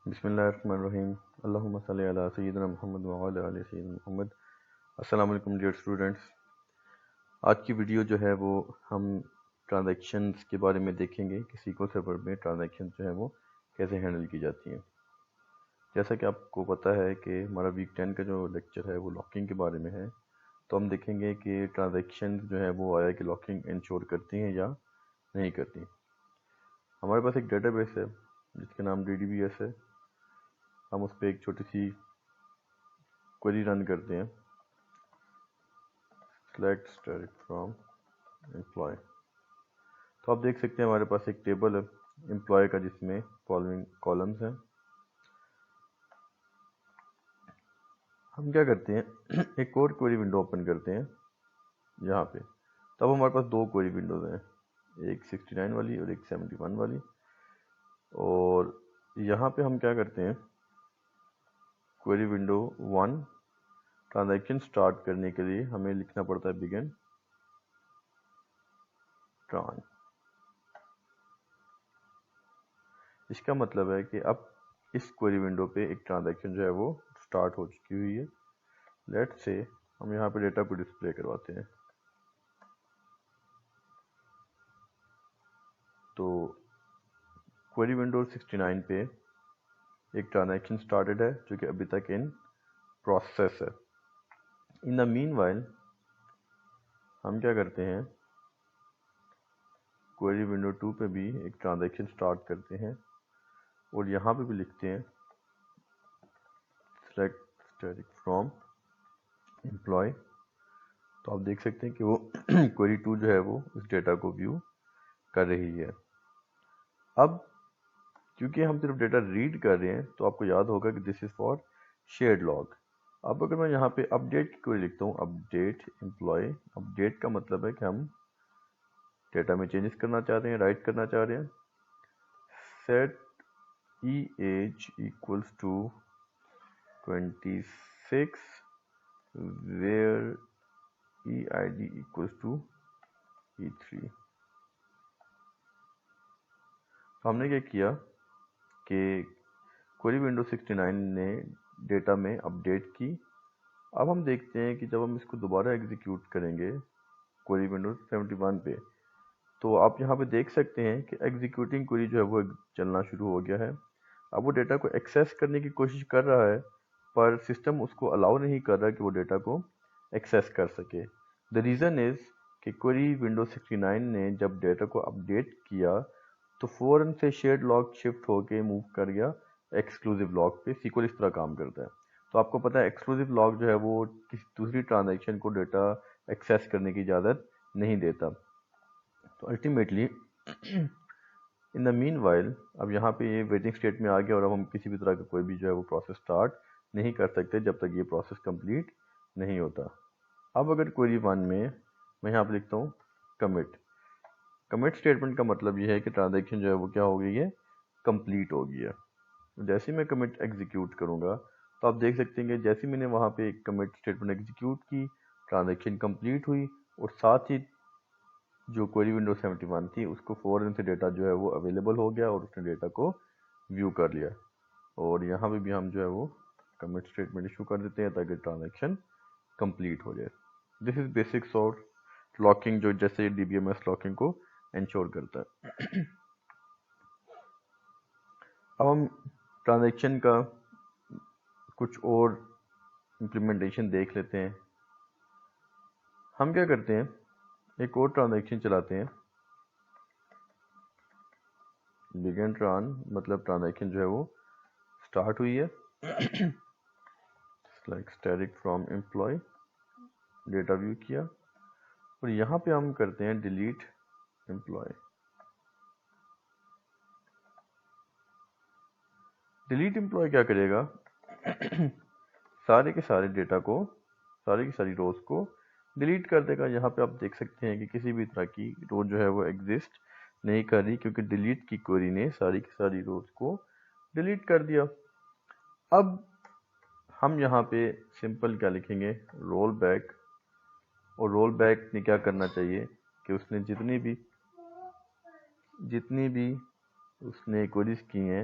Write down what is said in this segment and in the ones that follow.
بسم اللہ الرحمن الرحیم اللہم صلی علی سیدنا محمد وعلی آل سیدنا محمد۔ السلام علیکم ڈیئر اسٹوڈنٹس، آج کی ویڈیو جو ہے وہ ہم ٹرانزیکشنز کے بارے میں دیکھیں گے کہ سیکول سرور میں ٹرانزیکشنز جو ہیں وہ کیسے ہینڈل کی جاتی ہیں۔ جیسا کہ آپ کو پتہ ہے کہ ہمارا ویک 10 کا جو لیکچر ہے وہ لاکنگ کے بارے میں ہے، تو ہم دیکھیں گے کہ ٹرانزیکشنز جو ہے وہ آیا کہ لاکنگ انشور کرتی ہیں یا نہیں کرتی۔ ہمارے پاس ایک ڈیٹا بیس ہے جس کا نام DDBS ہے۔ ہم اس پہ ایک چھوٹی سی کوئری رن کرتے ہیں، select static from employee۔ تو آپ دیکھ سکتے ہیں ہمارے پاس ایک ٹیبل ہے امپلائی کا جس میں فالوئنگ کالمز ہیں۔ ہم کیا کرتے ہیں، ایک اور کوئری ونڈو اوپن کرتے ہیں یہاں پہ۔ تب ہمارے پاس دو کوئری ونڈوز ہیں، ایک 69 والی اور ایک 71 والی۔ اور یہاں پہ ہم کیا کرتے ہیں، کوئری ونڈو 1 ٹرانزیکشن سٹارٹ کرنے کے لیے ہمیں لکھنا پڑتا ہے بگن ٹران۔ اس کا مطلب ہے کہ اب اس کوئری ونڈو پہ ایک ٹرانزیکشن جو ہے وہ سٹارٹ ہو چکی ہوئی ہے۔ لیٹ سے ہم یہاں پہ ڈیٹا کو ڈسپلے کرواتے ہیں، تو کوئری ونڈو 69 پہ ایک ٹرانزیکشن سٹارٹڈ ہے جو کہ ابھی تک ان پروسیس ہے۔ ان دا مین وائل ہم کیا کرتے ہیں، کوئری ونڈو 2 پہ بھی ایک ٹرانزیکشن سٹارٹ کرتے ہیں اور یہاں پہ بھی لکھتے ہیں select static from employee۔ تو آپ دیکھ سکتے ہیں کہ وہ کوئری 2 جو ہے وہ اس ڈیٹا کو ویو کر رہی ہے۔ اب کیونکہ ہم صرف ڈیٹا ریڈ کر رہے ہیں تو آپ کو یاد ہوگا کہ دس از فار شیئرڈ لاگ۔ اب اگر میں یہاں پہ اپ ڈیٹ کی کوئری لکھتا ہوں، اپ ڈیٹ امپلائی، اپ ڈیٹ کا مطلب ہے کہ ہم ڈیٹا میں چینجز کرنا چاہتے ہیں، رائٹ کرنا چاہ رہے ہیں۔ Set e age equals to 26 where EID equals to E3۔ تو ہم نے کیا کیا کہ کوئری ونڈو 69 نے ڈیٹا میں اپڈیٹ کی۔ اب ہم دیکھتے ہیں کہ جب ہم اس کو دوبارہ ایگزیکیوٹ کریں گے کوئری ونڈو 71 پہ، تو آپ یہاں پہ دیکھ سکتے ہیں کہ ایگزیکیوٹنگ کوئری جو ہے وہ چلنا شروع ہو گیا ہے۔ اب وہ ڈیٹا کو ایکسیس کرنے کی کوشش کر رہا ہے پر سسٹم اس کو الاؤ نہیں کر رہا کہ وہ ڈیٹا کو ایکسیس کر سکے۔ دا ریزن از کہ کوئری ونڈو 69 نے جب ڈیٹا کو اپڈیٹ کیا تو فوراً سے شیئرڈ لاگ شفٹ ہو کے موو کر گیا ایکسکلوزیو لاگ پہ۔ سیکول اس طرح کام کرتا ہے۔ تو آپ کو پتہ ہے ایکسکلوزیو لاگ جو ہے وہ کسی دوسری ٹرانزیکشن کو ڈیٹا ایکسیس کرنے کی اجازت نہیں دیتا۔ تو الٹیمیٹلی ان دا مین وائل اب یہاں پہ یہ ویٹنگ اسٹیٹ میں آ گیا اور اب ہم کسی بھی طرح کا کوئی بھی جو ہے وہ پروسیس سٹارٹ نہیں کر سکتے جب تک یہ پروسیس کمپلیٹ نہیں ہوتا۔ اب اگر کوئری 1 میں یہاں پہ لکھتا ہوں کمٹ اسٹیٹمنٹ کا مطلب یہ ہے کہ ٹرانزیکشن جو ہے وہ کیا ہو گئی ہے، کمپلیٹ ہو گئی ہے۔ جیسے میں کمٹ ایگزیکیوٹ کروں گا تو آپ دیکھ سکتے ہیں کہ جیسے میں نے وہاں پہ ایک کمٹ اسٹیٹمنٹ ایگزیکیوٹ کی، ٹرانزیکشن کمپلیٹ ہوئی اور ساتھ ہی جو کوئری ونڈو 71 تھی اس کو فوراً سے ڈیٹا جو ہے وہ اویلیبل ہو گیا اور اس نے ڈیٹا کو ویو کر لیا۔ اور یہاں پہ بھی ہم جو ہے وہ کمٹ اسٹیٹمنٹ ایشو کر دیتے ہیں تاکہ ٹرانزیکشن کمپلیٹ ہو جائے۔ دس از بیسکس اور لاکنگ جو جیسے DBMS لاکنگ کو انشور کرتا ہے۔ اب ہم ٹرانزیکشن کا کچھ اور امپلیمنٹیشن دیکھ لیتے ہیں۔ ہم کیا کرتے ہیں، ایک اور ٹرانزیکشن چلاتے ہیں بگن ٹران، مطلب ٹرانزیکشن جو ہے وہ سٹارٹ ہوئی ہے۔ select static from employee، data view کیا اور یہاں پہ ہم کرتے ہیں ڈیلیٹ امپلائی۔ ڈیلیٹ امپلائی کیا کرے گا، سارے کے سارے ڈیٹا کو، ساری کی ساری روز کو ڈیلیٹ کر دے گا۔ یہاں پہ آپ دیکھ سکتے ہیں کہ کسی بھی طرح کی رو جو ہے وہ ایگزسٹ نہیں کر رہی کیونکہ ڈیلیٹ کی کوئری نے ساری کی ساری روز کو ڈیلیٹ کر دیا۔ اب ہم یہاں پہ سمپل کیا لکھیں گے، رول بیک۔ اور رول بیک نے کیا کرنا چاہیے کہ اس نے جتنی بھی اس نے کوئریز کی ہیں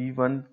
E1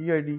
EID।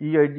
EID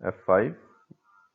F5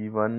E1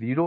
0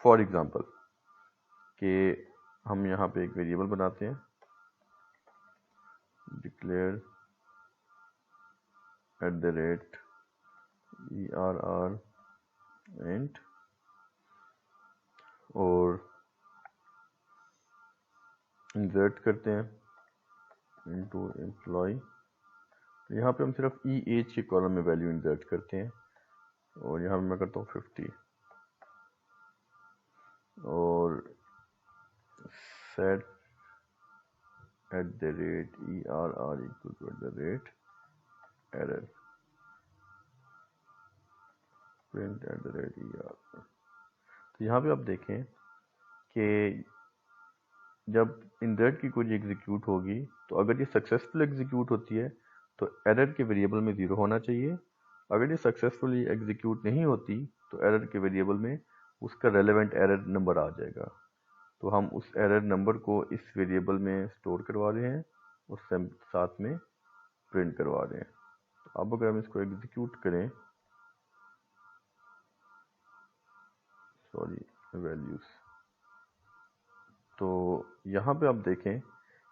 for example کہ ہم یہاں پہ ایک ویریبل بناتے ہیں ڈکلیئر @ERR int اور انسرٹ کرتے ہیں انٹو امپلائی. یہاں پہ ہم صرف ای ایج کے کالم میں ویلیو انسرٹ کرتے ہیں اور یہاں میں کرتا ہوں 50 اور set @ERR equal to @error print @ERR. تو یہاں پہ آپ دیکھیں کہ جب انسرٹ کی کوئی ایگزیکیوٹ ہوگی تو اگر یہ سکسیسفل ایگزیکیوٹ ہوتی ہے تو ایرر کے ویریبل میں 0 ہونا چاہیے. اگر یہ سکسیسفلی ایگزیکیوٹ نہیں ہوتی تو ایرر کے ویریبل میں اس کا ریلیونٹ ایرر نمبر آ جائے گا. تو ہم اس ایرر نمبر کو اس ویریبل میں سٹور کروا رہے ہیں اس سے ساتھ میں پرنٹ کروا رہے ہیں. اب اگر ہم اس کو ایگزیکیوٹ کریں ویلیوز تو یہاں پہ آپ دیکھیں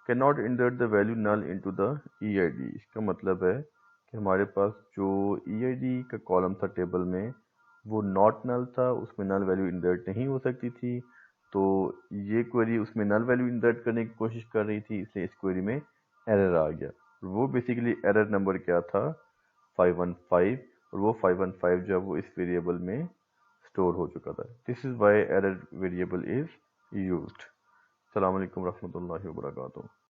cannot insert the value null into the EID. اس کا مطلب ہے کہ ہمارے پاس جو EID کا کالم تھا ٹیبل میں وہ ناٹ نل تھا, اس میں نل ویلیو انسرٹ نہیں ہو سکتی تھی. تو یہ کوئری اس میں نل ویلیو انسرٹ کرنے کی کوشش کر رہی تھی, اس لیے اس کوئری میں ایرر آ گیا. وہ بیسیکلی ایرر نمبر کیا تھا 515 اور وہ 515 جو ہے وہ اس ویریبل میں اسٹور ہو چکا تھا. This is why error variable is used. السلام علیکم ورحمۃ اللہ وبرکاتہ.